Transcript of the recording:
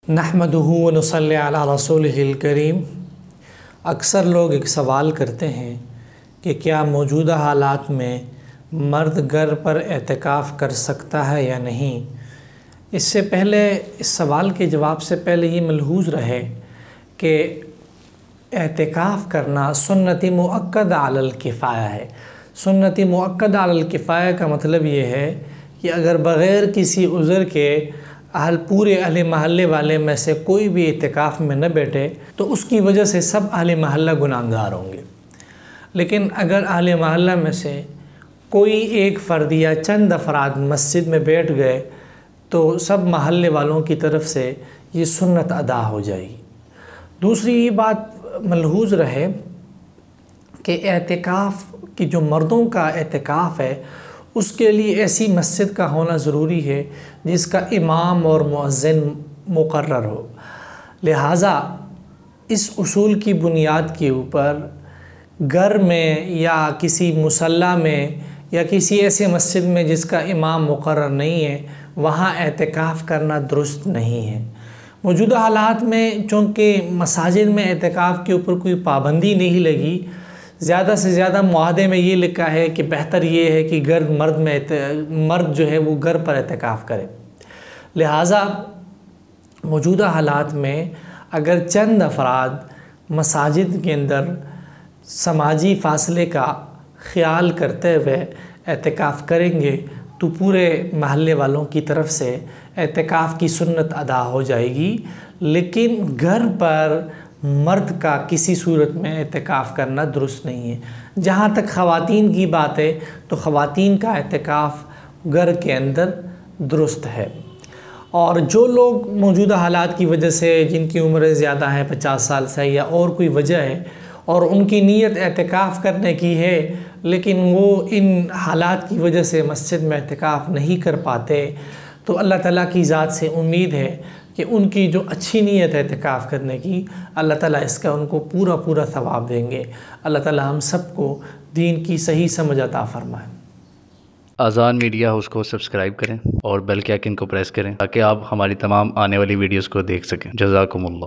نحمدہ و نصلی علی رسولہ الکریم۔ اکثر لوگ ایک سوال کرتے ہیں کہ کیا موجودہ حالات میں مرد گھر پر اعتکاف کر سکتا ہے یا نہیں۔ اس سے پہلے اس سوال کے جواب سے پہلے یہ ملحوظ رہے کہ اعتکاف کرنا سنتی مؤکد علی الکفایہ ہے۔ سنتی مؤکد علی الکفایہ کا مطلب یہ ہے کہ اگر بغیر کسی عذر کے پورے اہل محلے والے میں سے کوئی بھی اعتکاف میں نہ بیٹھے تو اس کی وجہ سے سب اہل محلہ گناہگار ہوں گے۔ لیکن اگر اہل محلہ میں سے کوئی ایک فرد یا چند افراد مسجد میں بیٹھ گئے تو سب محلے والوں کی طرف سے یہ سنت ادا ہو جائے گی۔ دوسری یہ بات ملحوظ رہے کہ اعتکاف کی جو مردوں کا اعتکاف ہے اس کے لیے ایسی مسجد کا ہونا ضروری ہے جس کا امام اور مؤذن مقرر ہو۔ لہٰذا اس اصول کی بنیاد کے اوپر گھر میں یا کسی مصلی میں یا کسی ایسے مسجد میں جس کا امام مقرر نہیں ہے وہاں اعتکاف کرنا درست نہیں ہے۔ موجودہ حالات میں چونکہ مساجد میں اعتکاف کے اوپر کوئی پابندی نہیں لگی، زیادہ سے زیادہ معاہدے میں یہ لکھا ہے کہ بہتر یہ ہے کہ مرد جو ہے وہ گھر پر اعتکاف کرے۔ لہٰذا موجودہ حالات میں اگر چند افراد مساجد کے اندر سماجی فاصلے کا خیال کرتے ہوئے اعتکاف کریں گے تو پورے محلے والوں کی طرف سے اعتکاف کی سنت ادا ہو جائے گی۔ لیکن گھر پر مرد کا کسی صورت میں اعتکاف کرنا درست نہیں ہے۔ جہاں تک خواتین کی بات ہے تو خواتین کا اعتکاف گھر کے اندر درست ہے۔ اور جو لوگ موجودہ حالات کی وجہ سے جن کی عمریں زیادہ ہیں 50 سال سے یا اور کوئی وجہ ہے اور ان کی نیت اعتکاف کرنے کی ہے لیکن وہ ان حالات کی وجہ سے مسجد میں اعتکاف نہیں کر پاتے تو اللہ تعالیٰ کی ذات سے امید ہے کہ ان کی جو اچھی نیت ہے اعتکاف کرنے کی اللہ تعالیٰ اس کا ان کو پورا ثواب دیں گے۔ اللہ تعالیٰ ہم سب کو دین کی صحیح سمجھ عطا فرمائے۔ آذان میڈیا ہاؤس کو سبسکرائب کریں اور بیل کے آئیکن کو پریس کریں تاکہ آپ ہماری تمام آنے والی ویڈیوز کو دیکھ سکیں۔ جزاکم اللہ۔